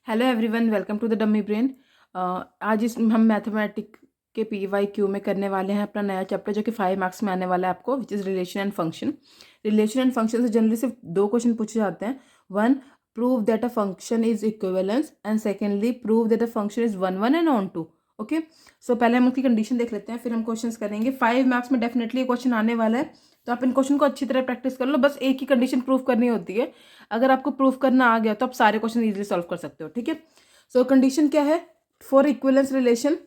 Hello everyone, welcome to the dummy brain. आज इस हम मैथमेटिक के PYQ में करने वाले हैं अपना नया चैप्टर जो कि 5 मार्क्स में आने वाला है आपको, which is relation and function. Relation and function से जनरली सिर्फ 2 क्वेश्चन पूछे जाते हैं। One, prove that a function is equivalence, and secondly prove that a function is one one and onto. Okay, so पहले हम उसकी condition देख लेते हैं, फिर हम क्वेश्चन करेंगे। 5 मार्क्स में डेफिनेटली क्वेश्चन आने वाला है, तो आप इन क्वेश्चन को अच्छी तरह प्रैक्टिस कर लो। बस एक ही कंडीशन प्रूव करनी होती है। अगर आपको प्रूव करना आ गया तो आप सारे क्वेश्चन इजीली सॉल्व कर सकते हो। ठीक है, सो कंडीशन क्या है फॉर इक्विवेलेंस रिलेशन?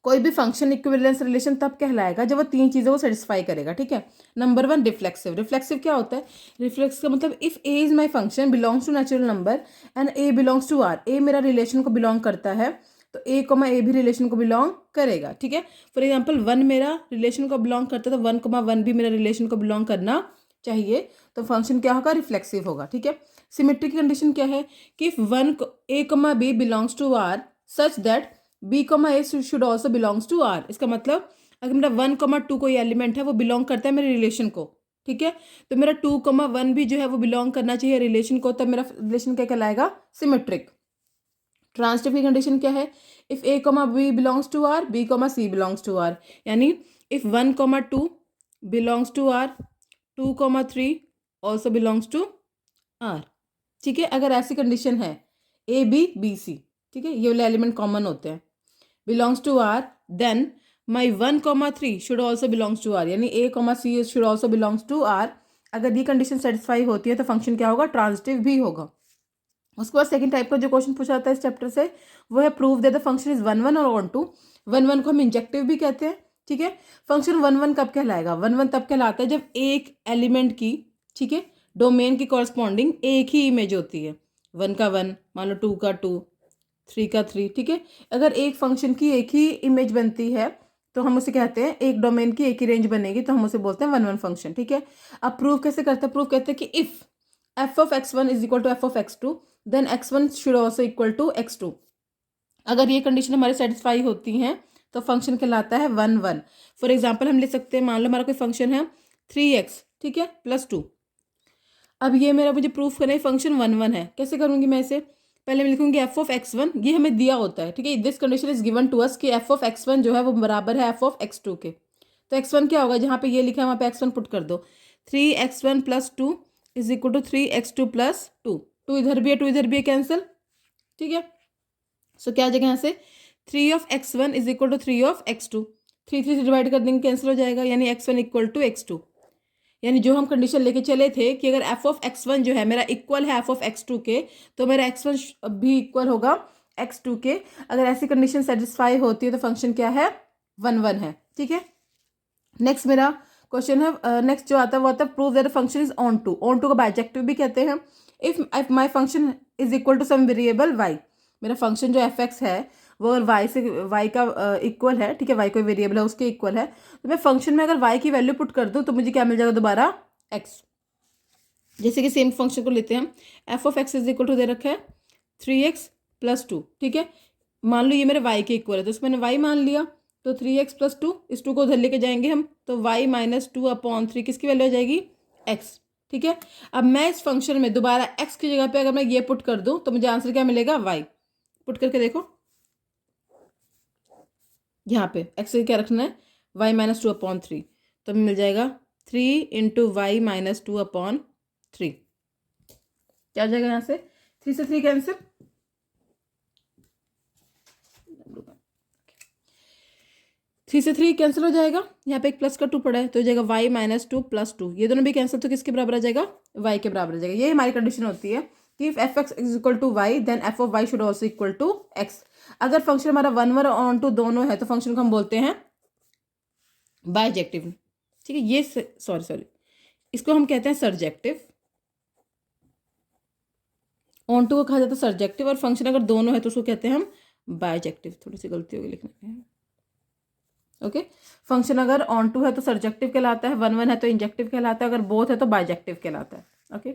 कोई भी फंक्शन इक्विवेलेंस रिलेशन तब कहलाएगा जब वो 3 चीज़ों को सेटिस्फाई करेगा। ठीक है, नंबर 1, रिफ्लेक्सिव। रिफ्लेक्सिव क्या होता है? रिफ्लेक्स का मतलब if A is my function belongs to natural number and A belongs to R. A मेरा रिलेशन को बिलोंग करता है तो ए कोमा ए भी रिलेशन को बिलोंग करेगा। ठीक है, फॉर एग्जाम्पल 1 मेरा रिलेशन को बिलोंग करता है तो 1,1 भी मेरा रिलेशन को बिलोंग करना चाहिए, तो फंक्शन क्या होगा? रिफ्लेक्सिव होगा। ठीक है, सिमेट्री की कंडीशन क्या है कि if one a comma B belongs to R such that b comma A should also belongs to R. इसका मतलब अगर मेरा 1,2 कोई एलिमेंट है वो बिलोंग करता है मेरे रिलेशन को, ठीक है, तो मेरा 2,1 भी जो है वो बिलोंग करना चाहिए रिलेशन को, तब मेरा रिलेशन क्या कहलाएगा? सिमेट्रिक। ट्रांसिटिव की कंडीशन क्या है? If A comma B belongs to R, B comma C belongs to R, यानी if 1,2 belongs to R, 2,3 also belongs to R. ठीक है, अगर ऐसी कंडीशन है ए बी बी सी, ठीक है, ये वाले एलिमेंट कॉमन होते हैं, belongs to R, then my 1,3 should also belongs to R, यानी A comma C should also belongs to R. अगर ये कंडीशन सेटिस्फाई होती है तो फंक्शन क्या होगा? ट्रांजिटिव भी होगा। उसके बाद सेकंड टाइप का जो क्वेश्चन पूछा जाता है इस चैप्टर से वो है prove that the function is one one और ऑन टू। वन वन को हम इंजेक्टिव भी कहते हैं। ठीक है, फंक्शन वन वन कब कहलाएगा? वन वन तब कहलाता है जब एक एलिमेंट की, ठीक है, डोमेन की कॉरस्पॉन्डिंग एक ही इमेज होती है। 1 का 1, मान लो 2 का 2, 3 का 3। ठीक है, अगर एक फंक्शन की एक ही इमेज बनती है तो हम उसे कहते हैं, एक डोमेन की एक ही रेंज बनेगी तो हम उसे बोलते हैं वन वन फंक्शन। ठीक है, अब प्रूव कैसे करते हैं? प्रूव कहते हैं कि if f of x1 is equal to F of x2 then x1 should also equal to x2। अगर ये कंडीशन हमारे सेटिस्फाई होती हैं तो फंक्शन कहलाता है वन वन। फॉर एग्जाम्पल हम ले सकते हैं, मान लो हमारा कोई फंक्शन है 3x, ठीक है, +2। अब ये मेरा मुझे प्रूफ करना है फंक्शन वन वन है। कैसे करूंगी मैं इसे? पहले मैं लिखूंगी एफ ऑफ x1, ये हमें दिया होता है, ठीक है, this condition is given to us कि एफ ऑफ x1 जो है वो बराबर है एफ ऑफ x2 के। तो x1 क्या होगा? जहाँ पे ये लिखा है वहाँ पे x1 पुट कर दो। 3x1 + 2 is equal to 3x2 + 2। 2 इधर भी है, 2 इधर भी है, कैंसिल। ठीक है, सो क्या आ जाएगा यहाँ से? 3 of x1 is equal to 3 of x2। 3 3 से डिवाइड कर देंगे, कैंसिल हो जाएगा, यानी x1 इक्वल टू x2। यानी जो हम कंडीशन लेके चले थे कि अगर एफ ऑफ x1 जो है मेरा इक्वल है एफ ऑफ x2 के, तो मेरा x1 भी इक्वल होगा x2 के। अगर ऐसी कंडीशन सेटिस्फाई होती है तो फंक्शन क्या है? वन वन है। ठीक है, नेक्स्ट मेरा क्वेश्चन है, नेक्स्ट जो आता है वो आता है prove that function is onto. Onto का बाइजेक्टिव भी कहते हैं। If my function is equal to some variable y, मेरा फंक्शन जो एफ एक्स है वो अगर y से y का इक्वल है, ठीक है, y कोई वेरिएबल है उसके इक्वल है, तो मैं फंक्शन में अगर y की वैल्यू पुट कर दूँ तो मुझे क्या मिल जाएगा? दोबारा x। जैसे कि सेम फंक्शन को लेते हैं हम, F of X is equal to दे रखा है 3x + 2। ठीक है, मान लो ये मेरे y के इक्वल है तो इसमें मैंने y मान लिया, तो 3x + 2, इस 2 को उधर लेके जाएंगे हम, तो y - 2/3 किसकी वैल्यू आ जाएगी? x। ठीक है, अब मैं इस फंक्शन में दोबारा x की जगह पे अगर मैं ये पुट कर दूं तो मुझे आंसर क्या मिलेगा? y। पुट करके देखो, यहाँ पे x क्या रखना है? y - 2/3, तो मिल जाएगा 3 × y - 2/3। क्या आ जाएगा यहाँ से? 3 से 3 कैंसिल, 3 से 3 कैंसिल हो जाएगा। यहाँ पे एक प्लस का 2 पड़ा है तो हो जाएगा y - 2 + 2। ये दोनों भी कैंसिल, तो किसके बराबर आ जाएगा? y के बराबर आ जाएगा। ये हमारी कंडीशन होती है कि if f x is equal to y then f of y should also equal to x. अगर फंक्शन हमारा वन वन ऑन टू दोनों है तो फंक्शन को हम बोलते हैं बाइजेक्टिव। ठीक है, ये सॉरी इसको हम कहते हैं सरजेक्टिव। ऑन टू को कहा जाता है सरजेक्टिव, और फंक्शन अगर दोनों है तो उसको कहते हैं हम बाइजेक्टिव। थोड़ी सी गलती होगी लिखने में। ओके, फंक्शन अगर ऑन टू है तो सरजेक्टिव कहलाता है, वन वन है तो इंजेक्टिव कहलाता है, अगर बोथ है तो बाइजेक्टिव कहलाता है। Okay,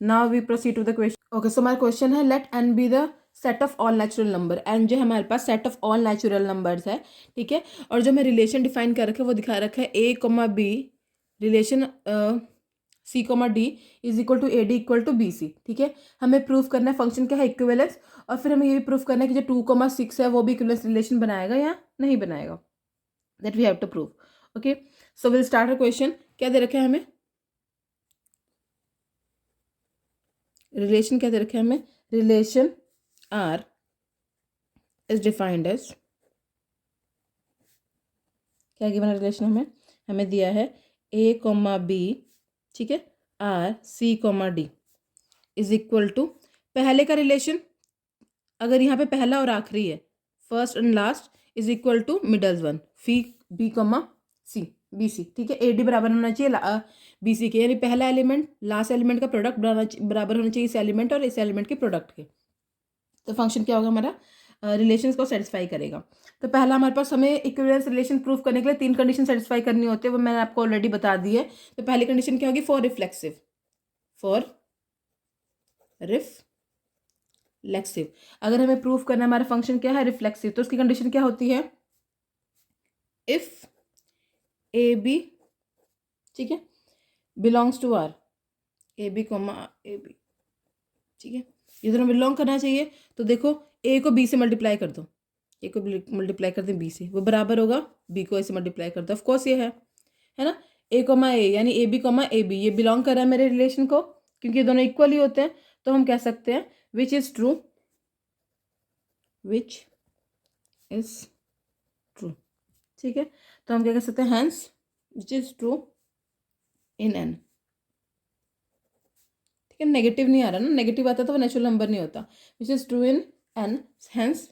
now we proceed to the question. Okay, so हमारा क्वेश्चन है let n be the set of all natural number. n जो हमारे पास set of all natural numbers है, ठीक है, और जो मैं रिलेशन डिफाइन कर रखा है वो दिखा रखा है a, b relation C comma d is equal to A D equal to B C. ठीक है, हमें प्रूफ करना है फंक्शन क्या है, इक्विवेलेंस, और फिर हमें ये भी प्रूफ करना है कि जो 2,6 है वो भी इक्विवेलेंस रिलेशन बनाएगा या नहीं बनाएगा, that we have to prove. Okay, so will start a question. क्या दे रखा है हमें, रिलेशन क्या दे रखा है हमें, relation R is defined as, क्या गिवन है रिलेशन हमें दिया है ए कॉमा बी, ठीक है, R c comma d is equal to, पहले का रिलेशन अगर यहाँ पे पहला और आखिरी है, first and last is equal to middles one, फी बी कॉमा सी बी सी। ठीक है, ए डी बराबर होना चाहिए बी सी के, यानी पहला एलिमेंट लास्ट एलिमेंट का प्रोडक्ट बराबर होना चाहिए इस एलिमेंट और इस एलिमेंट के प्रोडक्ट के। तो फंक्शन क्या होगा हमारा, रिलेशंस को सेटिस्फाई करेगा। तो पहला हमारे पास हमें इक्विवेलेंस रिलेशन प्रूफ करने के लिए 3 कंडीशन सेटिस्फाई करनी होती है, वो मैंने आपको ऑलरेडी बता दी है। तो पहली कंडीशन क्या होगी, फॉर रिफ्लेक्सिव, अगर हमें प्रूफ करना है हमारा फंक्शन क्या है, रिफ्लेक्सिव, तो उसकी कंडीशन क्या होती है, इफ ए बी, ठीक है, belongs to R, A B comma A B, ठीक है, ये दोनों बिलोंग करना चाहिए। तो देखो ए को बी से मल्टीप्लाई कर दो, ए को मल्टीप्लाई कर दें बी से, वो बराबर होगा बी को ए से मल्टीप्लाई कर दो, ऑफकोर्स ये है ना, ए कॉमा ए यानी a B comma A B, ये बिलोंग कर रहा है मेरे रिलेशन को, क्योंकि ये दोनों इक्वल ही होते हैं। तो हम कह सकते हैं विच इज ट्रू, ठीक है, तो हम क्या कह सकते हैं, hence which is true in N. ठीक है, नेगेटिव नहीं आ रहा ना, नेगेटिव आता तो वो नेचुरल नंबर नहीं होता, which is true in N, hence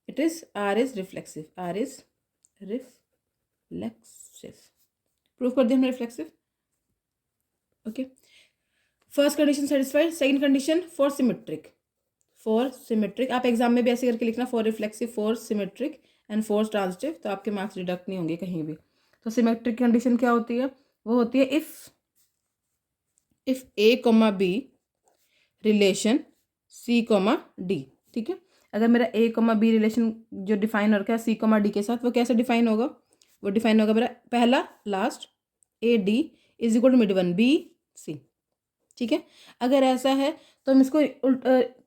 it is R is reflexive, R is reflexive, proof कर दिया हमने reflexive. Okay, first condition satisfied. Second condition for symmetric, आप एग्जाम में भी ऐसे करके लिखना, for reflexive, for symmetric and for transitive, तो आपके मार्क्स डिडक्ट नहीं होंगे कहीं भी। तो सिमेट्रिक कंडीशन क्या होती है, वो होती है if A comma B relation C comma D. ठीक है, अगर मेरा ए कॉमा बी रिलेशन जो डिफाइन हो रखा है सी कॉमा डी के साथ, वो कैसे डिफाइन होगा, वो डिफाइन होगा मेरा पहला last A D is equal to mid one B सी। ठीक है, अगर ऐसा है तो हम इसको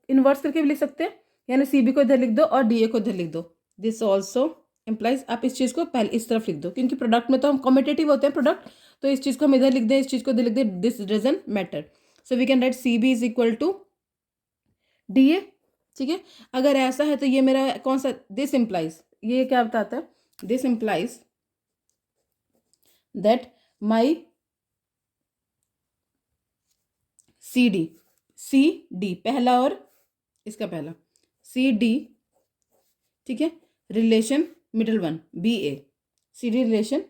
इन्वर्स करके भी लिख सकते हैं, यानी सी बी को इधर लिख दो और डी ए को इधर लिख दो। दिस ऑल्सो इम्प्लाइज, आप इस चीज़ को पहले इस तरफ लिख दो, क्योंकि प्रोडक्ट में तो हम कॉम्पिटेटिव होते हैं प्रोडक्ट, तो इस चीज़ को हम इधर लिख दें, इस चीज़ को इधर लिख दें, this doesn't matter. So we can write C B is equal to D A. ठीक है, अगर ऐसा है तो ये मेरा कौन सा, दिस इम्प्लाइज, ये क्या बताता है, this implies that my C D पहला और इसका पहला सी डी, ठीक है, relation middle one B A, C D relation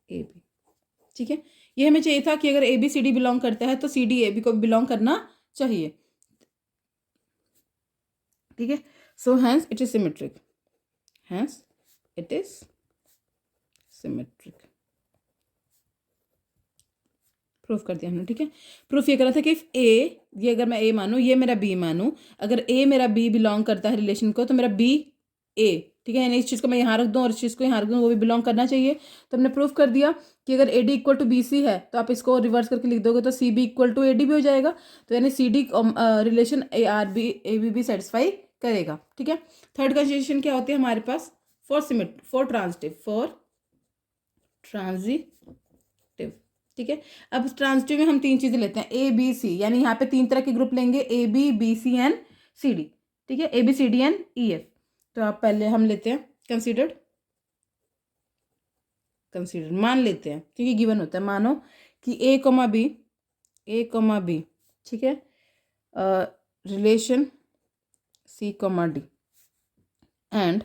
A B. ठीक है, ये हमें चाहिए था कि अगर A B C D belong करता है तो सी डी ए बी को बिलोंग करना चाहिए। ठीक है, so hence it is symmetric, proof कर दिया हमने। ठीक है, प्रूफ ये करा था कि इफ ए, ये अगर मैं ए मानूँ, ये मेरा बी मानूँ, अगर ए मेरा बी बिलोंग करता है रिलेशन को, तो मेरा बी ए, ठीक है, यानी इस चीज़ को मैं यहाँ रख दूँ और इस चीज़ को यहाँ रख दूँ, वो भी बिलोंग करना चाहिए। तो हमने प्रूफ कर दिया कि अगर A D equal to B C है, तो आप इसको रिवर्स करके लिख दोगे तो C B equal to A D भी हो जाएगा, तो यानी C D relation A R B A B भी सेटिस्फाई करेगा। ठीक है, थर्ड कंडीशन क्या होती है हमारे पास, फॉर ट्रांजिटिव। ठीक है, अब ट्रांजिटिव में हम 3 चीज़ें लेते हैं, ए बी सी, यानी यहाँ पे 3 तरह के ग्रुप लेंगे, A B B C and C D. ठीक है, A B C D and E F. तो आप पहले हम लेते हैं कंसीडर्ड, मान लेते हैं, क्योंकि गिवन होता है, मानो कि ए कॉमा बी, ठीक है, relation C comma D, and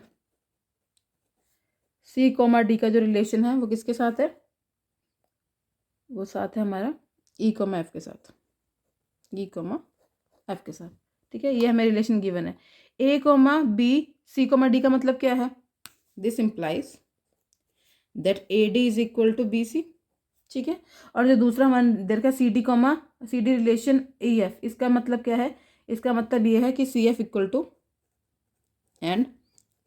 C comma D का जो रिलेशन है वो किसके साथ है, वो साथ है हमारा ई कॉमा एफ के साथ, ठीक है, ये हमें रिलेशन गिवन है। ए comma B C comma D का मतलब क्या है, this implies that A D is equal to B C. ठीक है, और जो दूसरा हमारे इधर का C D relation E F, इसका मतलब क्या है, इसका मतलब ये है कि C F equal to and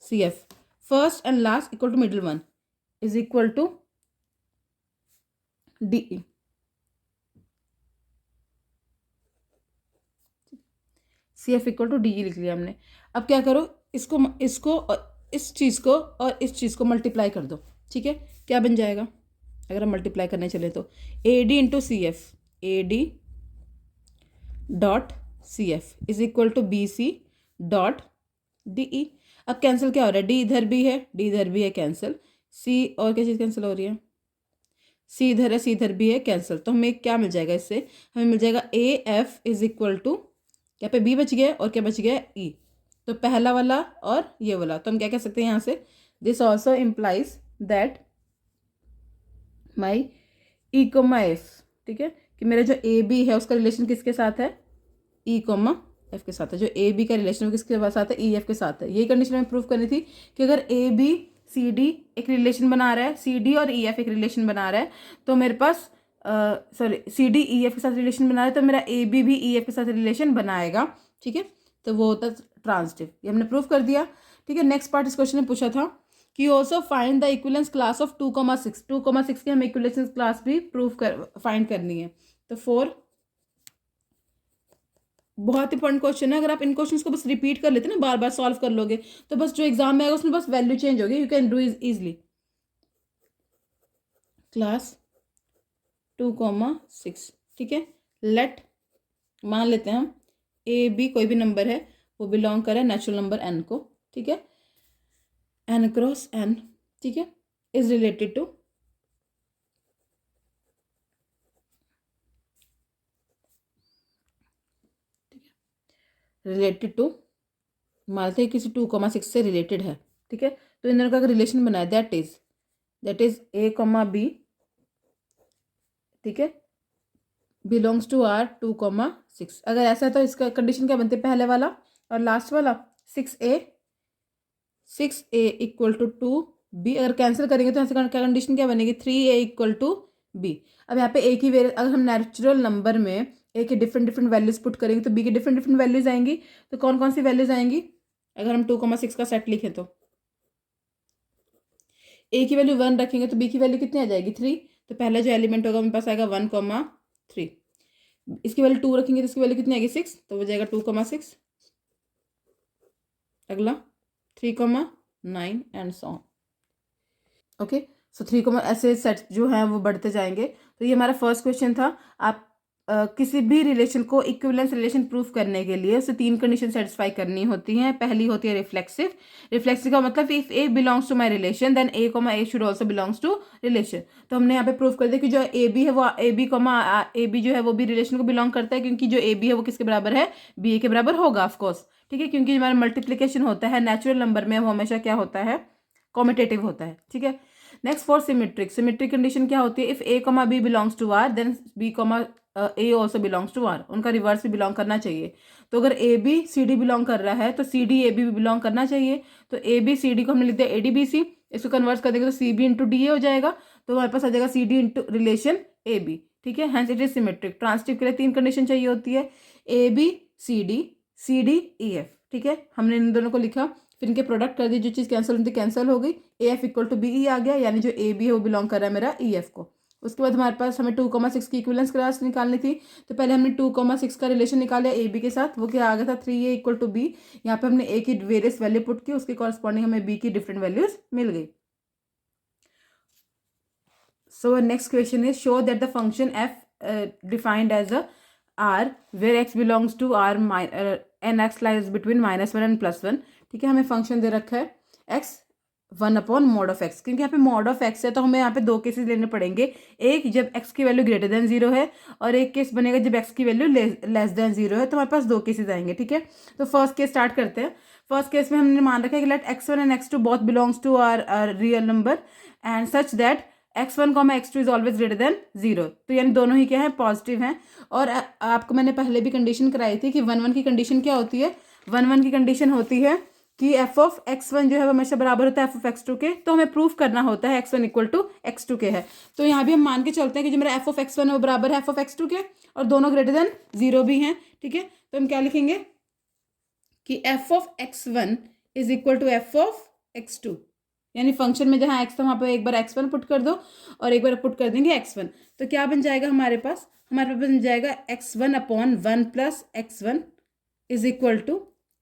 C F first and last equal to middle one is equal to D E. C F equal to D ई लिख लिया हमने। अब क्या करो, इसको और इस चीज़ को और इस चीज़ को मल्टीप्लाई कर दो। ठीक है, क्या बन जाएगा अगर हम मल्टीप्लाई करने चले तो, A D into C F, A D dot C F is equal to B C dot D E. अब कैंसिल क्या हो रहा है, डी इधर भी है, डी इधर भी है, कैंसिल। सी और क्या चीज़ कैंसिल हो रही है, सी इधर है, सी इधर भी है, कैंसिल। तो हमें क्या मिल जाएगा इससे, हमें मिल जाएगा A F is equal to, यहाँ पे बी बच गया और क्या बच गया, ई। तो पहला वाला और ये वाला, तो हम क्या कह सकते हैं यहाँ से, this also implies that my E coma F. ठीक है, कि मेरा जो ए बी है उसका रिलेशन किसके साथ है, ई कोमा एफ के साथ है। जो ए बी का रिलेशन किसके साथ है, ई एफ के साथ है। यही कंडीशन हमें प्रूव करनी थी कि अगर ए बी सी डी एक रिलेशन बना रहा है, सी डी और ई एफ एक रिलेशन बना रहा है, तो मेरे पास sorry C D E F के साथ रिलेशन बना रहा है, तो मेरा ए बी भी ई एफ के साथ रिलेशन बनाएगा। ठीक है, तो वो होता है ट्रांजिटिव। ये हमने प्रूव कर दिया। ठीक है, नेक्स्ट पार्ट इस क्वेश्चन में पूछा था कि also find the equivalence class of 2,6। 2,6 की हमें इक्विवेलेंस क्लास भी फाइंड करनी है। तो 4, बहुत इंपॉर्टेंट क्वेश्चन है। अगर आप इन क्वेश्चंस को बस रिपीट कर लेते ना, बार बार सॉल्व कर लोगे, तो बस जो एग्जाम में आएगा उसमें बस वैल्यू चेंज होगी, you can do easily. Class 2,6। ठीक है, लेट मान लेते हैं हम ए बी कोई भी नंबर है वो बिलोंग करे नेचुरल नंबर एन को। ठीक है, एन क्रॉस एन, ठीक है, इज रिलेटेड टू मानते हैं किसी 2,6 से रिलेटेड है। ठीक है, तो इन दोनों का रिलेशन बनाया, that is A comma B, ठीक है, बिलोंग्स टू आर 2,6। अगर ऐसा है तो इसका कंडीशन क्या बनती है, पहले वाला और लास्ट वाला 6a इक्वल टू 2b। अगर कैंसिल करेंगे तो यहाँ से क्या कंडीशन क्या बनेगी, 3a इक्वल टू b। अब यहाँ पे a की अगर हम नेचुरल नंबर में a के डिफरेंट डिफरेंट वैल्यूज पुट करेंगे तो b की डिफरेंट डिफरेंट वैल्यूज आएंगी। तो कौन कौन सी वैल्यूज आएंगी, अगर हम 2,6 का सेट लिखें तो a की वैल्यू 1 रखेंगे तो b की वैल्यू कितनी आ जाएगी, 3। तो पहला जो एलिमेंट होगा मेरे पास आएगा 1,3। इसकी वैल्यू 2 रखेंगे तो इसकी वैल्यू कितनी आएगी, 6। तो हो जाएगा 2,6। अगला 3,9 एंड सो ऑन। ओके, सो 3, ऐसे सेट जो हैं वो बढ़ते जाएंगे। तो ये हमारा फर्स्ट क्वेश्चन था। आप किसी भी रिलेशन को इक्विवेलेंस रिलेशन प्रूफ करने के लिए उसे 3 कंडीशन सेटिस्फाई करनी होती हैं। पहली होती है रिफ्लेक्सिव। रिफ्लेक्सिव का मतलब if A belongs to my relation then A comma A should also belongs to relation. तो हमने यहाँ पे प्रूफ कर दिया कि जो ए बी है वो A B comma A B जो है वो भी रिलेशन को बिलोंग करता है, क्योंकि जो ए बी है वो किसके बराबर है, बी ए के बराबर होगा ऑफकोर्स। ठीक है, क्योंकि हमारा मल्टीप्लीकेशन होता है नेचुरल नंबर में वो हमेशा क्या होता है, कॉम्यूटेटिव होता है। ठीक है, नेक्स्ट फॉर सिमेट्रिक कंडीशन क्या होती है, if A comma B belongs to R then B comma A also belongs to R. उनका रिवर्स भी बिलोंग करना चाहिए। तो अगर A B C D belong कर रहा है तो सी डी ए बी भी बिलोंग करना चाहिए। तो ए बी सी डी को हमने लिख दिया ए डी बी सी, इसको कन्वर्ट कर देंगे तो C B into D A हो जाएगा। तो हमारे पास आ जाएगा C D into relation A B. ठीक है, hence it is symmetric. Transitive के लिए 3 कंडीशन चाहिए होती है, A B C D E F. ठीक है, हमने इन दोनों को लिखा, फिर इनके प्रोडक्ट कर दिए, जो चीज़ कैंसिल होती कैंसिल हो गई। A F equal to B E आ गया, यानी जो ए बी है वो बिलोंग कर रहा है मेरा ई एफ को। उसके बाद हमारे पास हमें 2,6 की इक्विवेलेंस क्लास निकालनी थी। तो पहले हमने 2,6 का रिलेशन निकाला ए बी के साथ, वो क्या आ गया था 3a इक्वल टू बी। यहाँ पे हमने ए की वेरियस वैल्यू पुट की, उसके कॉरस्पॉन्डिंग हमें बी की डिफरेंट वैल्यूज मिल गई। So next question is show that the function F defined as a R where X belongs to R and X lies between -1 and +1। ठीक है, हमें फंक्शन दे रखा है एक्स 1/mod(x), क्योंकि यहाँ पे mod ऑफ एक्स है तो हमें यहाँ पे 2 केसेस लेने पड़ेंगे। एक जब x की वैल्यू ग्रेटर देन 0 है और एक केस बनेगा जब x की वैल्यू लेस देन 0 है। तो हमारे पास 2 केसेस आएंगे। ठीक है, तो फर्स्ट केस स्टार्ट करते हैं। फर्स्ट केस में हमने मान रखा है कि let x1 and x2 both belongs to R real number and such that x1, x2 is always greater than 0। तो यानी दोनों ही क्या है, पॉजिटिव हैं। और आपको मैंने पहले भी कंडीशन कराई थी कि 1,1 की कंडीशन क्या होती है, 1,1 की कंडीशन होती है कि एफ ऑफ x1 जो है वो हमेशा बराबर होता है एफ ऑफ x2 के। तो हमें प्रूफ करना होता है x1 इक्वल टू x2 के है। तो यहाँ भी हम मान के चलते हैं कि जो मेरा एफ ऑफ x1 है वो बराबर है एफ ऑफ x2 के, और दोनों ग्रेटर देन 0 भी हैं। ठीक है, तो हम क्या लिखेंगे कि F of x1 is equal to F of x2। यानी फंक्शन में जहाँ एक्स था वहाँ पर एक बार x1 पुट कर दो और एक बार पुट कर देंगे x1। तो क्या बन जाएगा हमारे पास बन जाएगा x1 upon 1 plus x1 is equal to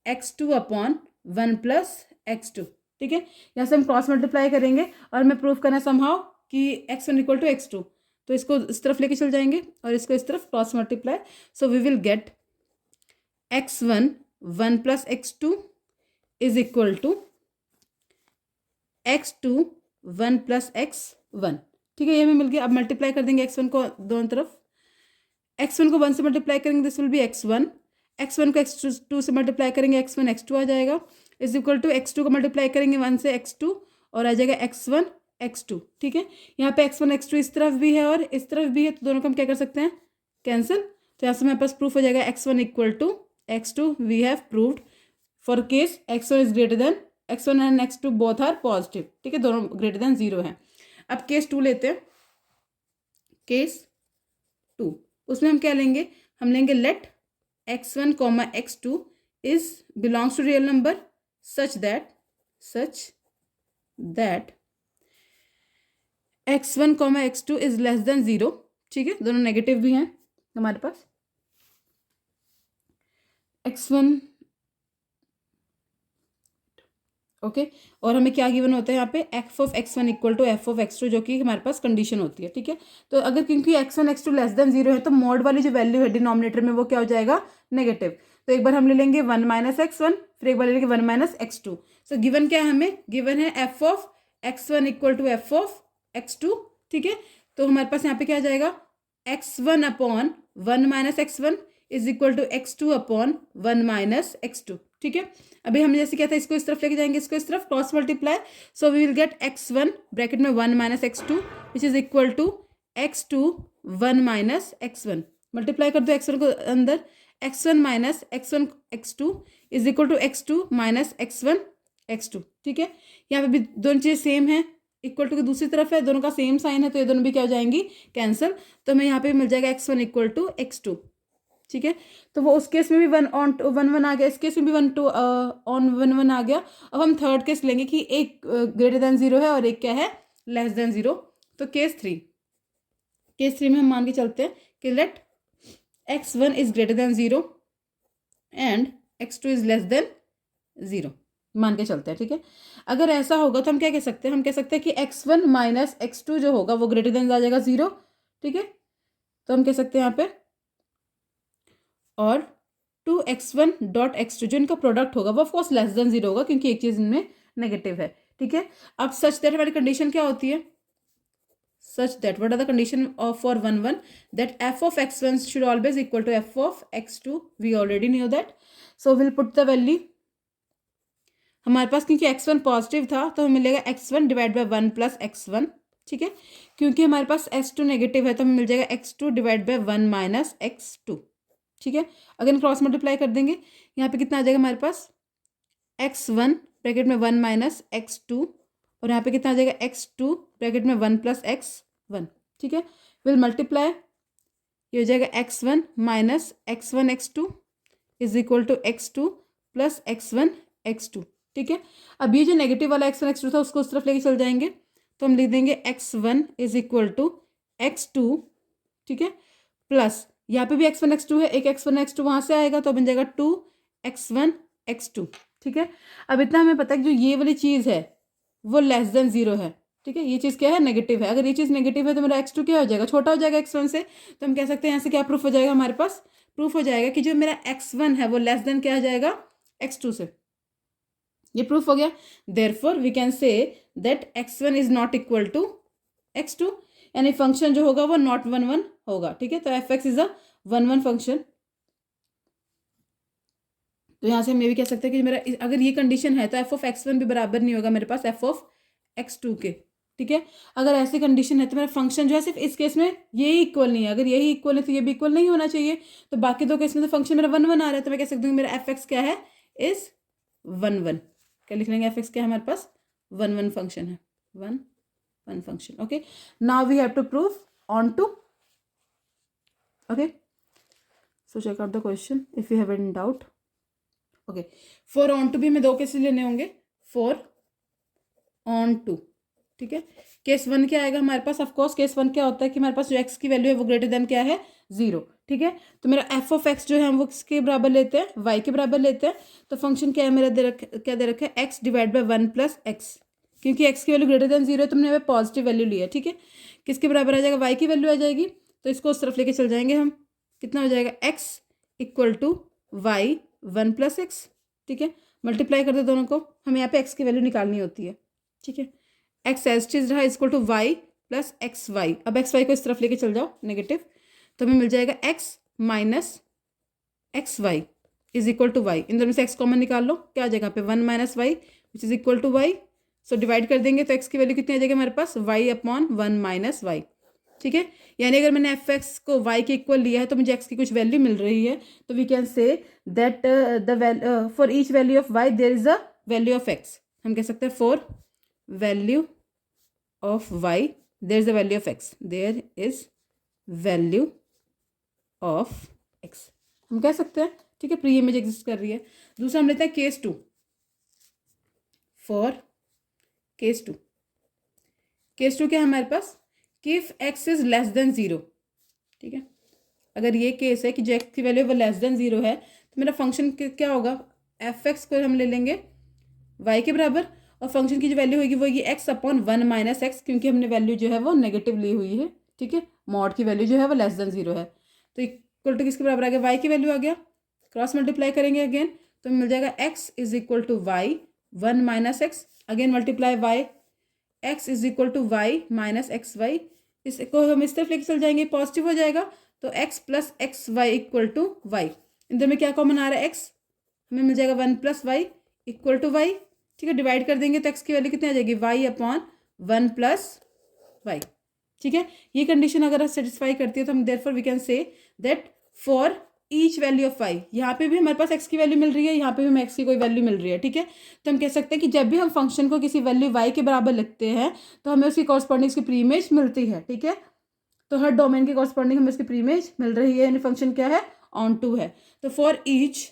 x2 upon 1 plus x2। ठीक है, यहाँ से हम क्रॉस मल्टीप्लाई करेंगे और हमें प्रूव करना समहाउ कि x1 इक्वल टू x2, तो इसको इस तरफ लेके चल जाएंगे और इसको इस तरफ cross multiply. So we will get x1 1 plus x2 is equal to x2 1 plus x1। ठीक है, ये हमें मिल गया। अब मल्टीप्लाई कर देंगे x1 को दोनों तरफ, x1 को 1 से मल्टीप्लाई करेंगे this will be x1, x1 को x2 से मल्टीप्लाई करेंगे x1 x2 आ जाएगा, इज इक्वल टू x2 को मल्टीप्लाई करेंगे 1 से x2 और आ जाएगा x1 x2। ठीक है, यहाँ पे x1 x2 इस तरफ भी है और इस तरफ भी है, तो दोनों को हम क्या कर सकते हैं, कैंसिल। तो यहाँ से हमारे पास प्रूफ हो जाएगा x1 equal to x2। We have proved for case x1 is greater than x1 and x2 both are positive. ठीक है, दोनों ग्रेटर देन 0 है। अब केस 2 लेते हैं। केस 2, उसमें हम क्या लेंगे, हम लेंगे let x1 comma x2 is belongs to real number such that x1 comma x2 is less than 0। ठीक है, दोनों नेगेटिव भी हैं हमारे पास। x1 ओके और हमें क्या गिवन होता है यहाँ पे f of x1 equal to f of x2, जो कि हमारे पास कंडीशन होती है। ठीक है, तो अगर क्योंकि x1 x2 लेस देन 0 है तो मॉड वाली जो वैल्यू है डिनोमिनेटर में वो क्या हो जाएगा, नेगेटिव। तो एक बार हम ले लेंगे 1 माइनस x1, फिर एक बार ले लेंगे 1 माइनस x2। सो गिवन क्या है, हमें गिवन है f of x1 equal to f of x2। ठीक है, तो हमारे पास यहाँ पे क्या आ जाएगा, x1 upon 1 minus x1 is equal to x2 upon 1 minus x2। ठीक है, अभी हमने जैसे क्या था, इसको इस तरफ लेके जाएंगे, इसको इस तरफ cross multiply. So we will get x1 bracket में 1 minus x2 which is equal to x2 1 minus x1। Multiply कर दो x1 को अंदर, x1 minus x1 x2 is equal to x2 minus x1 x2। ठीक है, यहाँ पे भी दोनों चीज़ें सेम है, इक्वल टू की दूसरी तरफ है, दोनों का सेम साइन है, तो ये दोनों भी क्या हो जाएंगी, कैंसिल। तो हमें यहाँ पे मिल जाएगा x1 इक्वल टू x2। ठीक है, तो वो उस केस में भी 1 ऑन 1 आ गया, इस केस में भी 1 टू ऑन 1 आ गया। अब हम थर्ड केस लेंगे कि एक ग्रेटर देन 0 है और एक क्या है, लेस देन 0। तो केस 3 में हम मान के चलते हैं कि let x1 is greater than 0 and x2 is less than 0 मान के चलते हैं। ठीक है, अगर ऐसा होगा तो हम क्या कह सकते हैं, हम कह सकते हैं कि x1 माइनस x2 जो होगा वो ग्रेटर देन आ जाएगा 0। ठीक है, तो हम कह सकते हैं यहाँ पे और 2x1 डॉट x2 जो इनका प्रोडक्ट होगा वो ऑफकोर्स लेस देन 0 होगा क्योंकि एक चीज इनमें नेगेटिव है। ठीक है, अब सच दैट हमारी कंडीशन क्या होती है, such that what are the condition of for 1 that f of x1 should always equal to f of x2। We already knew that, so will put the value हमारे पास, क्योंकि x1 positive था तो हमें मिलेगा x1 divide by 1 plus x1। ठीक है, क्योंकि हमारे पास x2 नेगेटिव है तो हमें मिल जाएगा x2 divide by 1 minus x2। ठीक है, अगर क्रॉस मल्टीप्लाई कर देंगे, यहाँ पे कितना आ जाएगा हमारे पास, x1 ब्रैकेट में 1 माइनस x2 और यहाँ पे कितना आ जाएगा x2 ब्रैकेट में 1 प्लस x1। ठीक है, विल मल्टीप्लाई, ये हो जाएगा x1 minus x1 x2 is equal to x2 plus x1 x2। ठीक है, अब ये जो नेगेटिव वाला x1 x2 था उसको उस तरफ लेके चल जाएंगे, तो हम लिख देंगे x1 is equal to x2। ठीक है, प्लस यहाँ पे भी x1 x2 है, एक x1 x2 वहां से आएगा तो बन जाएगा 2x1 x2। ठीक है, अब इतना हमें पता है कि जो ये वाली चीज़ है वो लेस देन 0 है। ठीक है, ये चीज़ क्या है, नेगेटिव है। अगर ये चीज़ नेगेटिव है तो मेरा x2 क्या हो जाएगा, छोटा हो जाएगा x1 से। तो हम कह सकते हैं यहाँ से क्या प्रूफ हो जाएगा, हमारे पास प्रूफ हो जाएगा कि जो मेरा x1 है वो लेस देन क्या हो जाएगा, x2 से। ये प्रूफ हो गया। Therefore we can say that x1 is not equal to x2, यानी फंक्शन जो होगा वो नॉट 1 1 होगा। ठीक है, तो f(x) इज अ 1 1 फंक्शन। तो यहाँ से हम ये भी कह सकते हैं कि मेरा अगर ये कंडीशन है तो f ऑफ x1 भी बराबर नहीं होगा मेरे पास f ऑफ x2 के। ठीक है, अगर ऐसी कंडीशन है तो मेरा फंक्शन जो है सिर्फ इस केस में यही इक्वल नहीं है, अगर यही इक्वल है तो ये भी इक्वल नहीं होना चाहिए। तो बाकी दो केस में तो फंक्शन मेरा 1 1 आ रहा है, तो मैं कह सकती हूँ मेरा f(x) क्या है, इज 1 1। क्या लिख लेंगे, f(x) क्या है हमारे पास, 1 1 फंक्शन है, 1 1 function. Okay, now we have to prove onto. Okay, so check out the question if you have any doubt. Okay, for onto भी हमें दो केसेस लेने होंगे। फॉर ऑन टू, ठीक है। केस वन क्या आएगा हमारे पास, ऑफकोर्स केस वन क्या होता है कि हमारे पास जो एक्स की वैल्यू है वो ग्रेटर देन क्या है, जीरो, ठीक है। तो मेरा एफ ऑफ एक्स जो है हम वो किसके बराबर लेते हैं, वाई के बराबर लेते हैं। तो फंक्शन क्या है मेरा क्या दे रखा है, x divide by one plus x, क्योंकि एक्स की वैल्यू ग्रेटर देन जीरो है तो हमने यहाँ पे पॉजिटिव वैल्यू लिया है, ठीक है। किसके बराबर आ जाएगा, वाई की वैल्यू आ जाएगी, तो इसको उस तरफ लेके चल जाएंगे हम। कितना हो जाएगा, X equal to Y one plus X, ठीक है। मल्टीप्लाई कर दो दोनों को, हमें यहाँ पे एक्स की वैल्यू निकालनी होती है, ठीक है। एक्स एज चीज रहा equal to Y plus X Y, अब एक्स वाई को इस तरफ लेके चल जाओ नेगेटिव, तो हमें मिल जाएगा X minus X Y is equal to Y. इन दोनों से एक्स कॉमन निकाल लो, क्या आ जाएगा पे one minus Y which is equal to Y. So divide कर देंगे तो एक्स की वैल्यू कितनी आ जाएगी हमारे पास, Y upon one minus Y, ठीक है। यानी अगर मैंने एफ एक्स को वाई के इक्वल लिया है तो मुझे एक्स की कुछ वैल्यू मिल रही है, तो we can say that the for each value of Y there is a value of X. हम कह सकते हैं for value of Y there is a value of X, there is value of X, हम कह सकते हैं, ठीक है। प्री इमेज एग्जिस्ट कर रही है। दूसरा हम लेते हैं case two, for case two. Case two क्या है हमारे पास, कि if X is less than zero, ठीक है। अगर ये केस है कि जो एक्स की वैल्यू वो लेस देन जीरो है तो मेरा फंक्शन क्या होगा, एफ एक्स को हम ले लेंगे वाई के बराबर, और फंक्शन की जो वैल्यू होगी वो ये x upon one minus x, क्योंकि हमने वैल्यू जो है वो नेगेटिव ली हुई है, ठीक है। मॉड की वैल्यू जो है वो लेस देन जीरो है, तो इक्वल टू किसके बराबर आ गया, वाई की वैल्यू आ गया। क्रॉस मल्टीप्लाई करेंगे अगेन तो मिल जाएगा X is equal to Y one minus X, again multiply Y, X is equal to Y minus X Y, इसको हम इस तरफ लेके चल जाएंगे, पॉजिटिव हो जाएगा, तो X plus X Y equal to Y. इधर में क्या कॉमन आ रहा है, एक्स, हमें मिल जाएगा one plus Y equal to Y, ठीक है। डिवाइड कर देंगे तो एक्स की वैल्यू कितनी आ जाएगी, Y upon one plus Y, ठीक है। ये कंडीशन अगर सेटिस्फाई करती है तो हम therefore we can say that for each value of Y, यहाँ पे भी हमारे पास एक्स की वैल्यू मिल रही है, यहाँ पे भी हमें एक्स की कोई वैल्यू मिल रही है, ठीक है। तो हम कह सकते हैं कि जब भी हम फंक्शन को किसी वैल्यू वाई के बराबर लिखते हैं तो हमें उसकी कॉरस्पॉन्डिंग उसकी प्री इमेज मिलती है, ठीक है। तो हर डोमेन की कॉरस्पॉन्डिंग हमें उसकी प्री इमेज मिल रही है, यानी फंक्शन क्या है, ऑन टू है। तो for each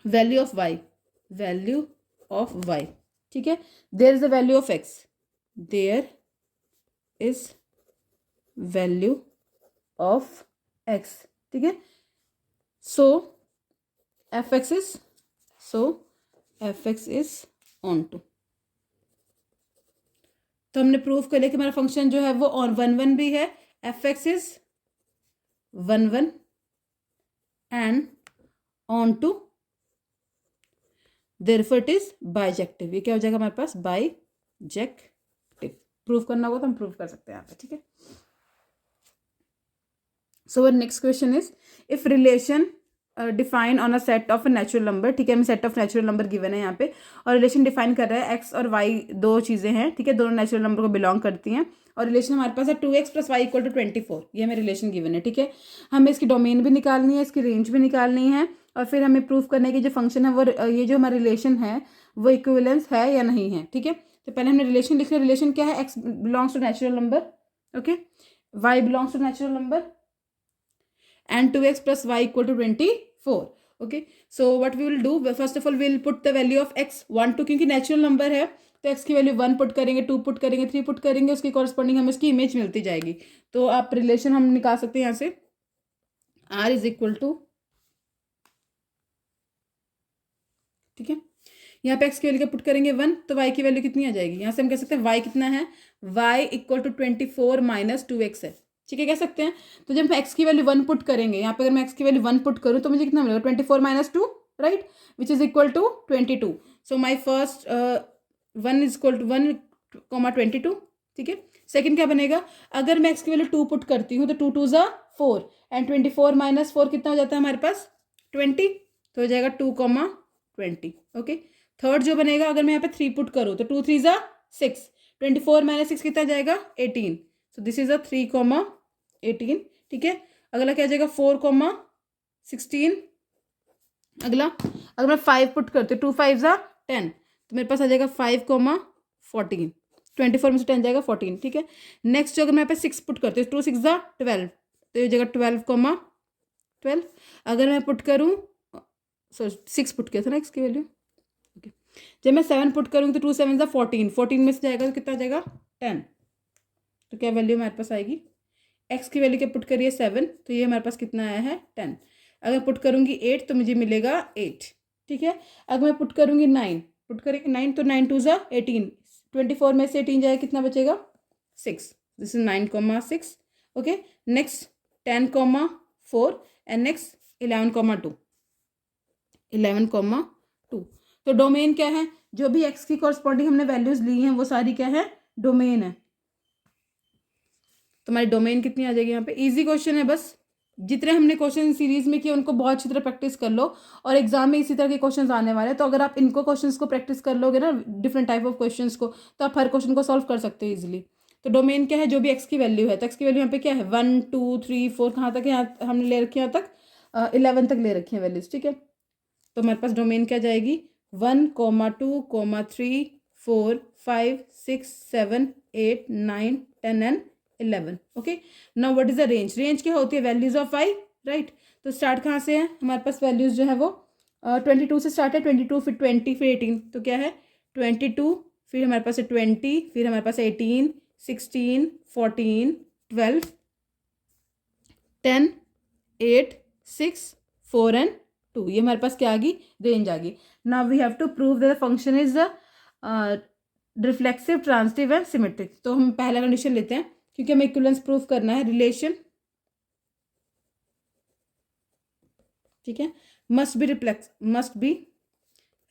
value of Y, value of Y, ठीक है, there is the value of X, there is value of X, ठीक है। So F x is, so F x is onto. तो हमने proof कर लिया कि हमारा फंक्शन जो है वो ऑन वन वन भी है, F x is one one and onto, therefore it is bijective. ये क्या हो जाएगा हमारे पास, बाइजेक्टिव। प्रूफ करना होगा तो हम प्रूफ कर सकते हैं यहाँ पे, ठीक है। So our next question is if relation define on a set of a natural number, ठीक है। हमें set of natural number given है यहाँ पे और रिलेशन डिफाइन कर रहा है, एक्स और वाई दो चीज़ें हैं, ठीक है, दोनों नेचुरल नंबर को बिलोंग करती हैं और रिलेशन हमारे पास है two X plus Y equal to 24, ये हमें रिलेशन गिवन है, ठीक है। हमें इसकी डोमेन भी निकालनी है, इसकी रेंज भी निकालनी है और फिर हमें प्रूफ करने की जो फंक्शन है वो ये जो हमारा रिलेशन है वो इक्विवेलेंस है या नहीं है, ठीक है। तो पहले हमने रिलेशन लिख लिया, रिलेशन क्या है, X belongs to natural number, okay, Y belongs to natural number and 2x plus y equal to 24, okay। So what we will do, first of all we will put the value of x 1 2, क्योंकि natural number है तो x की value 1 put करेंगे, 2 put करेंगे, 3 put करेंगे, उसकी corresponding हमें उसकी इमेज मिलती जाएगी। तो आप रिलेशन हम निकाल सकते हैं यहाँ से, r इज इक्वल टू, ठीक है, यहाँ पे x की वैल्यू क्या पुट करेंगे 1, तो y की वैल्यू कितनी आ जाएगी, यहाँ से हम कह सकते हैं y कितना है, y equal to 24 minus 2x है, ठीक है, कह सकते हैं। तो जब हम x की वैल्यू 1 पुट करेंगे, यहाँ पे अगर मैं x की वैल्यू 1 पुट करूँ तो मुझे कितना मिलेगा, 24 minus 2, right, which is equal to 22। So my first 1 is equal to 1 comma 22, ठीक है। सेकंड क्या बनेगा, अगर मैं x की वैल्यू 2 पुट करती हूँ तो 2 2 ज़ा 4 एंड 24 माइनस 4 कितना हो जाता है हमारे पास 20, तो हो जाएगा 2 कॉमा 20, ओके। थर्ड जो बनेगा, अगर मैं यहाँ पे 3 पुट करूँ तो 2 3 ज़ा 6, 24 माइनस 6 कितना जाएगा 18, so this is a 3 comma 18, ठीक है। अगला क्या आ जाएगा 4 कॉमा 16, अगला अगर मैं 5 पुट करती हूँ 2 5 ज़ा 10, तो मेरे पास आ जाएगा 5 कॉमा 14, 24 में से 10 जाएगा 14, ठीक है। नेक्स्ट जो अगर मैं यहाँ पे 6 पुट करती हूँ 2 6 ज़ा 12, तो ये जाएगा 12 कॉमा 12। अगर मैं पुट करूँ, सो 6 पुट किया था ना एक्स की वैल्यू, ओके, जब मैं 7 पुट करूँगी तो 2 7 14, 14 में से जाएगा तो कितना जाएगा 10, तो क्या वैल्यू हमारे पास आएगी, एक्स की वैल्यू क्या पुट करिए 7, तो ये हमारे पास कितना आया है 10। अगर पुट करूँगी 8 तो मुझे मिलेगा 8, ठीक है। अगर मैं पुट करूँगी 9, पुट करेंगे 9 तो 9 2 18, 24 में से 18 जाएगा कितना बचेगा 6, this is 9,6, okay. Next 10,4 and next 11,2, 11,2। तो डोमेन क्या है, जो भी एक्स की कॉरस्पॉन्डिंग हमने वैल्यूज ली हैं वो सारी क्या है, डोमेन है। तो हमारी डोमेन कितनी आ जाएगी यहाँ पे, इजी क्वेश्चन है, बस जितने हमने क्वेश्चन सीरीज में किए उनको बहुत अच्छी तरह प्रैक्टिस कर लो, और एग्जाम में इसी तरह के क्वेश्चंस आने वाले हैं। तो अगर आप इनको क्वेश्चंस को प्रैक्टिस कर लोगे ना, डिफरेंट टाइप ऑफ क्वेश्चंस को, तो आप हर क्वेश्चन को सॉल्व कर सकते हो इजीली। तो डोमेन क्या है, जो भी एक्स की वैल्यू है, तो एक्स की वैल्यू यहाँ पे क्या है 1 2 3 4, कहाँ तक है, यहाँ हमने ले रखी है यहाँ तक 11 तक ले रखी है वैल्यूज, ठीक है। तो हमारे पास डोमेन क्या जाएगी 1 2 3 4 5 6 7 8 9 10 and 11, okay. Now what is the range, range क्या होती है, वैल्यूज ऑफ आई, राइट। तो स्टार्ट कहाँ से है, हमारे पास वैल्यूज जो है वो 22 से स्टार्ट है, 22 फिर 20 फिर 18, तो क्या है 22, फिर हमारे पास है 20, फिर हमारे पास 18 16 14 12 10 8 6 4 एंड 2, ये हमारे पास क्या आ गई, रेंज आ गई। Now we have to prove that the function is reflexive, transitive and symmetric. तो हम पहला कंडीशन लेते हैं, क्योंकि हमें इक्विवेलेंस प्रूफ करना है, रिलेशन, ठीक है, must be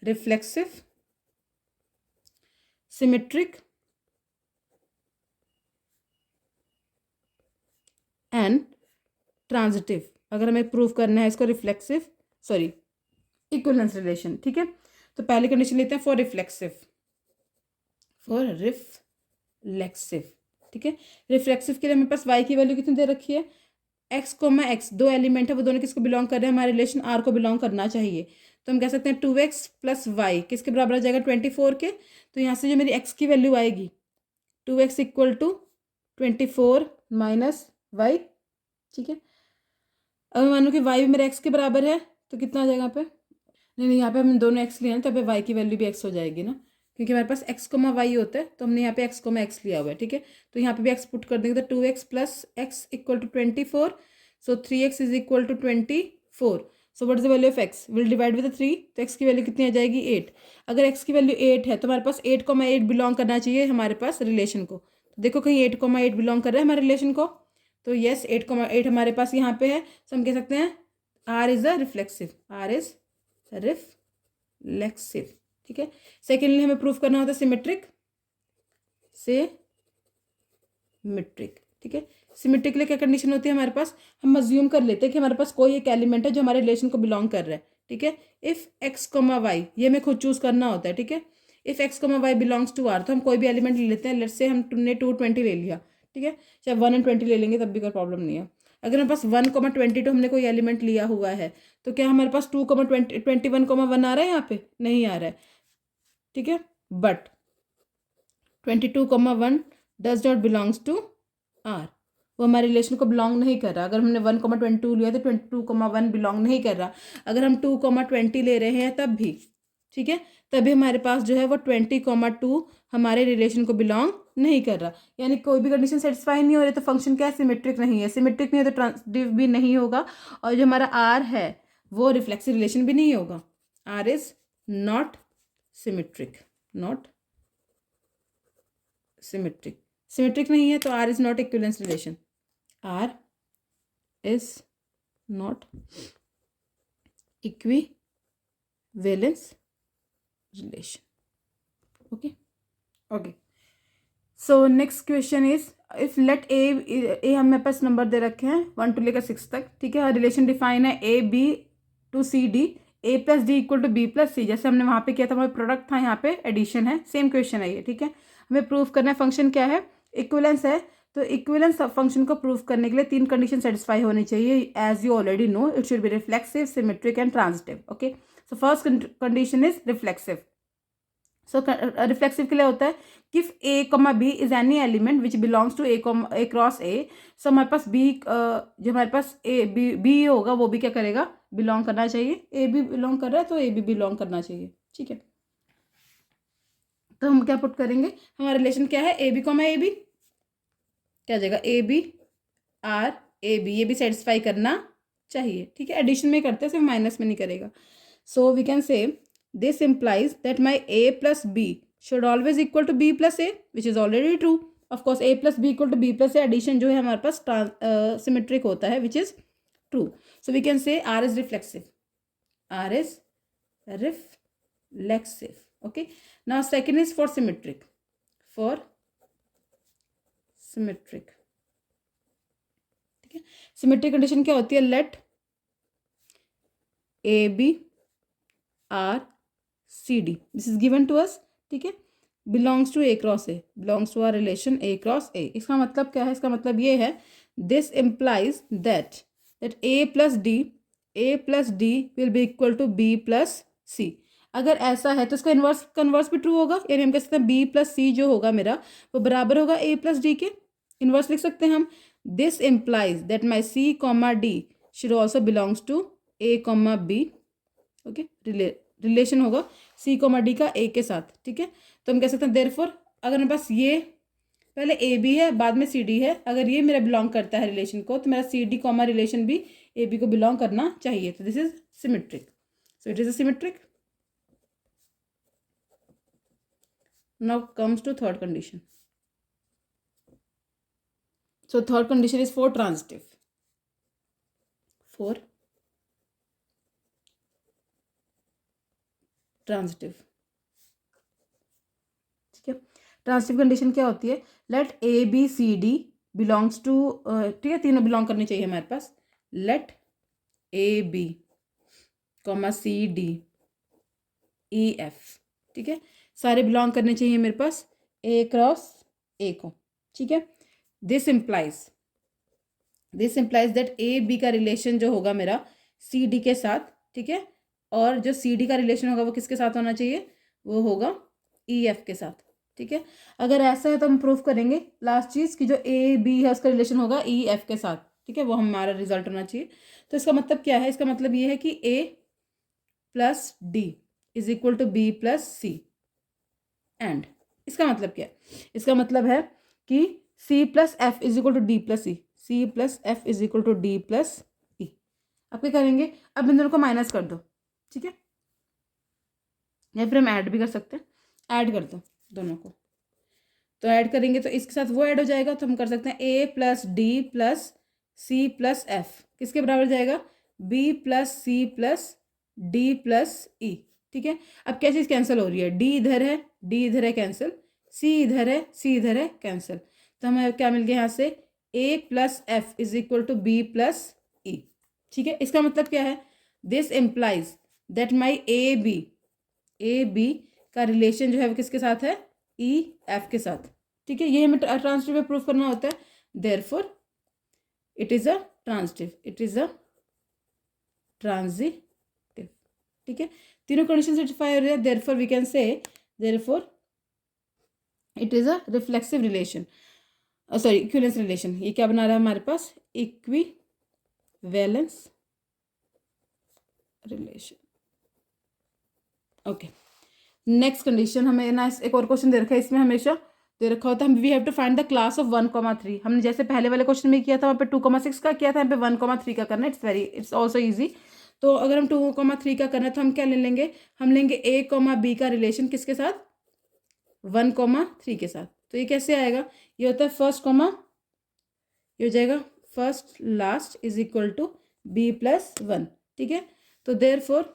reflexive, symmetric and transitive. अगर हमें प्रूफ करना है इसको रिफ्लेक्सिव, सॉरी इक्विवेलेंस रिलेशन, ठीक है। तो पहली कंडीशन लेते हैं फॉर रिफ्लेक्सिव, ठीक है। रिफ्लेक्सिव के लिए हमारे पास y की वैल्यू कितनी दे रखी है, x कोमा x, दो एलिमेंट है, वो दोनों किसको बिलोंग कर रहे हैं, हमारे रिलेशन r को बिलोंग करना चाहिए। तो हम कह सकते हैं 2x प्लस वाई किसके बराबर आ जाएगा 24 के। तो यहाँ से जो मेरी x की वैल्यू आएगी 2x equal to 24 minus Y, ठीक है। अब मान लो कि y भी मेरे x के बराबर है, तो कितना आ जाएगा यहाँ पे, नहीं यहाँ पे हम दोनों x लिए हैं, तो यहाँ पे y की वैल्यू भी x हो जाएगी ना, क्योंकि हमारे पास x कोमा वाई होता है, तो हमने यहाँ पे x कोमा x लिया हुआ है, ठीक है। तो यहाँ पे भी x पुट कर देंगे, तो 2x plus x equal to 24, so 3x is equal to 24, so what is the value of x, will divide with 3, तो x की वैल्यू कितनी आ जाएगी 8। अगर x की वैल्यू 8 है तो हमारे पास 8,8 बिलोंग करना चाहिए हमारे पास रिलेशन को। तो देखो कहीं 8,8 बिलोंग कर रहा है हमारे रिलेशन को, तो येस 8,8 हमारे पास यहाँ पे है, तो हम कह सकते हैं r is a reflexive, r is reflexive, ठीक है। सेकेंडली हमें प्रूफ करना होता है सिमेट्रिक, ठीक है। सिमेट्रिक के लिए क्या कंडीशन होती है हमारे पास, हम अज्यूम कर लेते हैं कि हमारे पास कोई एक एलिमेंट है जो हमारे रिलेशन को बिलोंग कर रहा है, ठीक है। इफ x कोमा वाई, ये हमें खुद चूज करना होता है, ठीक है। If x comma Y belongs to r, तो हम कोई भी एलिमेंट ले लेते हैं, लेट्स से हमने 220 ले लिया, ठीक है, चाहे 1 and 20 ले लेंगे तब भी कोई प्रॉब्लम नहीं है। अगर हमारे पास 1,22 हमने कोई एलिमेंट लिया हुआ है, तो क्या हमारे पास 2,21,1 आ रहा है, यहाँ पे नहीं आ रहा है, ठीक है। But 22,1 does not belongs to R, वो हमारे रिलेशन को बिलोंग नहीं कर रहा। अगर हमने 1,22 लिया तो 22,1 बिलोंग नहीं कर रहा। अगर हम 2,20 ले रहे हैं तब भी, ठीक है, तभी हमारे पास जो है वो 20,2 हमारे रिलेशन को बिलोंग नहीं कर रहा, यानी कोई भी कंडीशन सेटिस्फाई नहीं हो रही, तो फंक्शन क्या है, सिमेट्रिक नहीं है। सिमेट्रिक नहीं है तो ट्रांजिटिव भी नहीं होगा, और जो हमारा आर है वो रिफ्लेक्सिव रिलेशन भी नहीं होगा। R is not symmetric, not symmetric, symmetric नहीं है तो R is not equivalence relation, R is not equivalence relation, okay. Okay, so next question is if let A हमें पास नंबर दे रखे हैं 1 to लेकर 6 तक, ठीक है। रिलेशन डिफाइन है A B to C D, A plus D equal to B plus C, जैसे हमने वहाँ पे किया था, हमारे प्रोडक्ट था, यहाँ पे एडिशन है, सेम क्वेश्चन है ये, ठीक है। हमें प्रूफ करना है फंक्शन क्या है, इक्विवेलेंस है। तो इक्विवेलेंस फंक्शन को प्रूफ करने के लिए 3 कंडीशन सेटिस्फाई होनी चाहिए, as you already know, it should be reflexive, symmetric and transitive, okay. So first condition is reflexive. So reflexive के लिए होता है कि if A comma B is any element which belongs to A cross A, so हमारे पास B जो हमारे पास A B होगा वो भी क्या करेगा, बिलोंग करना चाहिए। ए भी बिलोंग कर रहा है तो ए भी बिलोंग करना चाहिए, ठीक है। तो हम क्या पुट करेंगे, हमारा रिलेशन क्या है, A B comma A B, क्या जाएगा A B R A B, ये भी सेटिस्फाई करना चाहिए, ठीक है। एडिशन में करते हैं, सिर्फ माइनस में नहीं करेगा। So we can say this implies that my A plus B should always equal to B plus A, which is already true. Of course A plus B equal to B plus A addition जो है हमारे पास symmetric होता है, which is true. So we can say R is reflexive, R is reflexive. Okay, now second is for symmetric, for symmetric, ठीक है। Symmetric condition क्या होती है, let A B R C D, this is given to us, ठीक है, belongs to A cross A, belongs to R relation A cross A. इसका मतलब क्या है, इसका मतलब ये है, this implies that A plus D will be equal to B plus C. अगर ऐसा है तो इसका इन्वर्स कन्वर्स भी ट्रू होगा, यानी हम कह सकते हैं बी प्लस सी जो होगा मेरा वो बराबर होगा ए प्लस डी के। इन्वर्स लिख सकते हैं हम, this implies that my C comma D should also belongs to A comma B. Okay, relation होगा सी कॉमा डी का ए के साथ, ठीक है। तो हम कह सकते हैं देयरफॉर, अगर मेरे पास ये पहले ए बी है बाद में सी डी है, अगर ये मेरा बिलोंग करता है रिलेशन को, तो मेरा सी डी कॉमा रिलेशन भी ए बी को बिलोंग करना चाहिए। तो this is symmetric, so it is a symmetric. Now comes to third condition. So third condition is for transitive. For transitive, ठीक है। ट्रांजिटिव कंडीशन क्या होती है, let A B C D belongs to, ठीक है, तीनों बिलोंग करनी चाहिए हमारे पास। Let A B comma C D E F, ठीक है, सारे बिलोंग करने चाहिए मेरे पास ए क्रॉस ए को, ठीक है। This implies that A B का रिलेशन जो होगा मेरा सी डी के साथ, ठीक है, और जो सी डी का रिलेशन होगा वो किसके साथ होना चाहिए, वो होगा ई एफ के साथ, ठीक है। अगर ऐसा है तो हम प्रूफ करेंगे लास्ट चीज़ कि जो ए बी है उसका रिलेशन होगा ई एफ के साथ, ठीक है, वो हमारा रिजल्ट होना चाहिए। तो इसका मतलब क्या है, इसका मतलब ये है कि A plus D is equal to B plus C, and इसका मतलब क्या है, इसका मतलब है कि C plus F is equal to D plus C, C plus F is equal to D plus E. अब क्या करेंगे, अब इन दोनों को माइनस कर दो, ठीक है, या फिर हम ऐड भी कर सकते हैं, ऐड कर दो दोनों को। तो ऐड करेंगे तो इसके साथ वो ऐड हो जाएगा, तो हम कर सकते हैं A plus D plus C plus F किसके बराबर जाएगा, B plus C plus D plus E, ठीक है। अब क्या चीज़ कैंसिल हो रही है, डी इधर है, डी इधर है कैंसिल, सी इधर है, सी इधर है कैंसिल, तो हमें क्या मिल गया यहाँ से, A plus F is equal to B plus E, ठीक है। इसका मतलब क्या है, this implies that my A B का रिलेशन जो है वो किसके साथ है, ई एफ के साथ, ठीक है। ये हमें ट्रांजिटिव में प्रूफ करना होता है, therefore it is a transitive, it is a transitive, ठीक है। तीनों कंडीशन सेटिस्फाई हो रही है, therefore we can say, therefore it is a reflexive relation, sorry equivalence relation. ये क्या बना रहा है हमारे पास, equivalence relation. Okay, next condition हमें ना, एक और क्वेश्चन दे रखा है, इसमें हमेशा दे रखा होता है we have to find the class of 1,3। हमने जैसे पहले वाले क्वेश्चन में किया था वहाँ पे 2,6 का किया था, यहाँ पे 1,3 का करना है। It's also easy. तो अगर हम 2,3 का करना है तो हम क्या ले लेंगे, हम लेंगे ए कॉमा बी का रिलेशन किसके साथ, 1,3 के साथ। तो ये कैसे आएगा, ये होता है फर्स्ट कॉमा, ये हो जाएगा first last is equal to B plus 1, ठीक है। तो देयरफॉर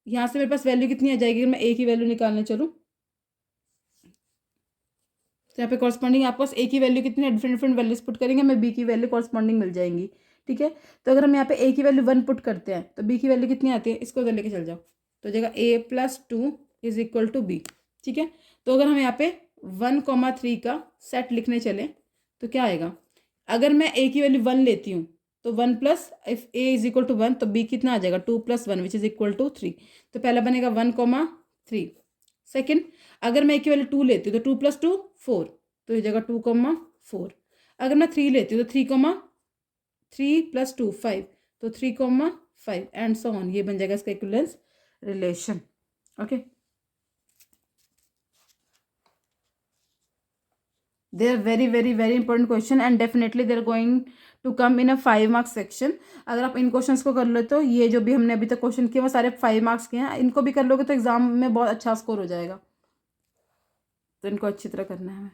यहाँ से मेरे पास वैल्यू कितनी आ जाएगी, मैं ए की वैल्यू निकालने चलूँ तो यहाँ पे कॉरस्पॉन्डिंग आपके पास ए की वैल्यू कितनी है, डिफरेंट डिफरेंट वैल्यूज पुट करेंगे, हमें बी की वैल्यू कॉरस्पॉन्डिंग मिल जाएंगी, ठीक है। तो अगर हम यहाँ पे ए की वैल्यू 1 पुट करते हैं तो बी की वैल्यू कितनी आती है, इसको उधर लेके चल जाओ, तो हो जाएगा A plus 2 is equal to B, ठीक है। तो अगर हम यहाँ पे 1,3 का सेट लिखने चलें तो क्या आएगा, अगर मैं ए की वैल्यू 1 लेती हूँ तो 1 plus if A is equal to 1 तो बी कितना आ जाएगा 2 + 1 विच इज इक्वल टू 3। तो पहला बनेगा 1,3। सेकेंड, अगर मैं ए की वैल्यू 2 लेती हूँ तो 2 + 2 4, तो ये जगह 2,4। अगर मैं 3 लेती हूँ तो 3 + 2 5, तो 3,5 एंड सो ऑन। ये बन जाएगा इसका equivalence relation. Okay, They are very very very important question and definitely they are going to come in a 5 marks section. अगर आप इन क्वेश्चंस को कर लो तो ये जो भी हमने अभी तक क्वेश्चन किए वो सारे 5 मार्क्स के हैं, इनको भी कर लोगे तो एग्जाम में बहुत अच्छा स्कोर हो जाएगा, तो इनको अच्छी तरह करना है हमें.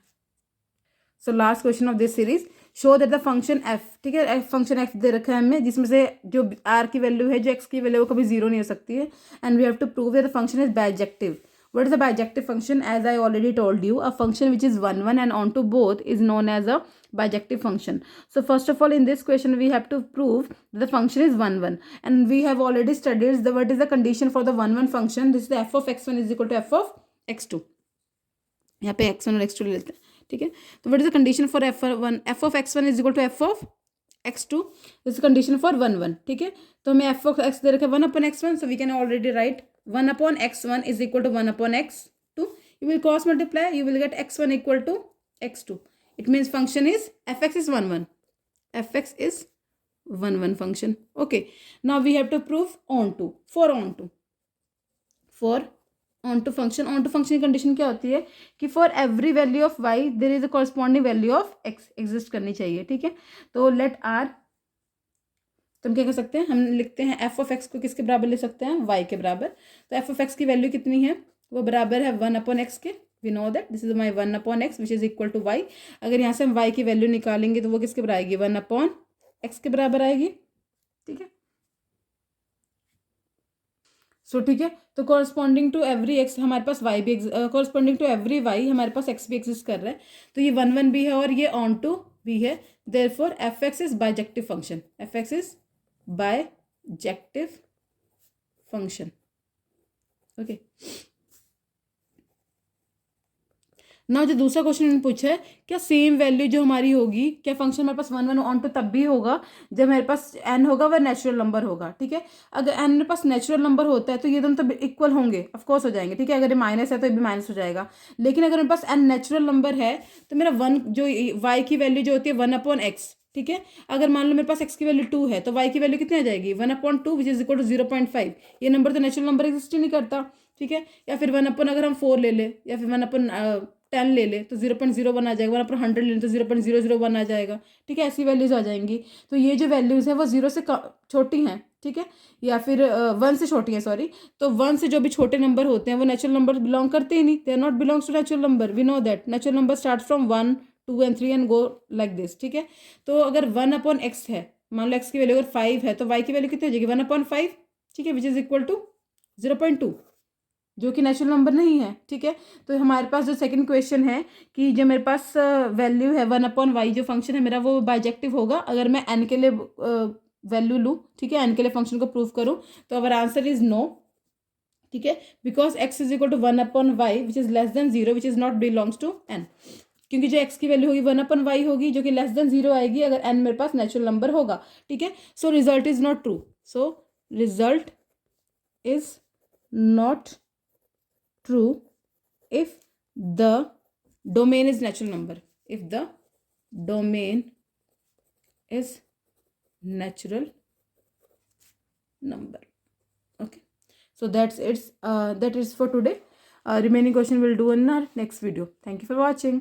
So last question of this series, show that the function F, ठीक है, फंक्शन एफ दे रखा है हमें जिसमें से जो आर की वैल्यू है, जो एक्स की वैल्यू है वो कभी जीरो नहीं हो सकती है, and we have to prove that the function is bijective. What is a bijective function? As I already told you, a function which is 1 1 and onto both is known as a bijective function. So first of all, in this question we have to prove that the function is 1 1, and we have already studied the what is the condition for the 1 1 function. This is the f of x1 is equal to f of x2. यहाँ पे x1 और x2 ले लेते हैं, ठीक है. तो what is the condition for f1? f of x1 is equal to f of x2. This is condition for 1 1, ठीक है. तो हमें f of x दे रखा है 1 upon x1, so we can already write 1 upon x1 is equal to 1 upon x2. You will cross multiply, you will get x1 equal to x2. It means function is fx is 1 1. fx is 1 1 function. Okay. Now we have to prove onto. For onto function. onto function की condition क्या होती है कि for every value of y there is a corresponding value of x exist करनी चाहिए, ठीक है. तो लेट r, तो हम क्या कर सकते हैं, हम लिखते हैं एफ ऑफ एक्स को किसके बराबर ले सकते हैं, वाई के बराबर. तो एफ ऑफ एक्स की वैल्यू कितनी है, वो बराबर है 1 अपॉन एक्स के. We know that this is my 1 upon X which is equal to Y. अगर यहाँ से हम वाई की वैल्यू निकालेंगे तो वो किसके बराबर आएगी, 1 अपॉन एक्स के बराबर आएगी, ठीक है. सो ठीक है, तो कॉरस्पॉन्डिंग टू एवरी एक्स हमारे पास वाई भी, कॉरस्पॉन्डिंग टू एवरी वाई हमारे पास एक्स भी एग्जिस्ट कर रहा है. तो ये 1 1 भी है और ये ऑन टू भी है. Therefore F x is bijective function. F x is bijective function. Okay. ना जो दूसरा क्वेश्चन मैंने पूछा है, क्या सेम वैल्यू जो हमारी होगी, क्या फंक्शन हमारे पास 1 1 ऑन टू तब भी होगा जब मेरे पास n होगा वह नेचुरल नंबर होगा, ठीक है. अगर n मेरे पास नेचुरल नंबर होता है तो ये दोनों तो इक्वल होंगे, ऑफकोर्स हो जाएंगे, ठीक है. अगर ये माइनस है तो ये भी माइनस हो जाएगा. लेकिन अगर मेरे पास n नेचुरल नंबर है तो मेरा 1 जो y की वैल्यू जो होती है 1 अपॉन एक्स, ठीक है. अगर मान लो मेरे पास x की वैल्यू 2 है तो y की वैल्यू कितनी आ जाएगी, 1 upon 2 which is equal to 0.5. ये नंबर तो नेचुरल नंबर एग्जिस्ट ही नहीं करता, ठीक है. या फिर 1 अपॉन अगर हम 4 ले ले या फिर 1 अपॉन 10 ले ले तो 0.01 आ जाएगा. 1 अपॉन 100 ले ले तो 0.001 आ जाएगा, ठीक है. ऐसी वैल्यूज आ जाएंगी. तो ये जो वैल्यूज़ हैं वो 0 से छोटी हैं, ठीक है, या फिर 1 से छोटी है, सॉरी. तो 1 से जो भी छोटे नंबर होते हैं वो नेचुरल नंबर बिलोंग करते ही नहीं. They are not belongs to natural number. We know that natural number start from 1 2 and 3 and go like this, ठीक है. तो अगर 1 अपॉन एक्स है, मान लो एक्स की वैल्यू अगर 5 है तो वाई की वैल्यू कितनी हो जाएगी, 1 अपॉन 5, ठीक है, विच इज इक्वल टू 0.2, जो कि नेचुरल नंबर नहीं है, ठीक है. तो हमारे पास जो सेकंड क्वेश्चन है कि जो मेरे पास वैल्यू है 1 अपॉन वाई जो फंक्शन है मेरा वो बाइजेक्टिव होगा अगर मैं एन के लिए वैल्यू लूँ, ठीक है, एन के लिए फंक्शन को प्रूव करूँ. तो अवर आंसर इज नो, ठीक है, because X is equal to 1 upon Y which is less than 0 which is not belongs to N. क्योंकि जो एक्स की वैल्यू होगी 1 अपॉन वाई होगी जो कि लेस देन 0 आएगी अगर एन मेरे पास नेचुरल नंबर होगा, ठीक है. So result is not true. So result is not true if the domain is natural number. If the domain is natural number. Okay, so that's it. That is for today. Remaining question we'll do in our next video. Thank you for watching.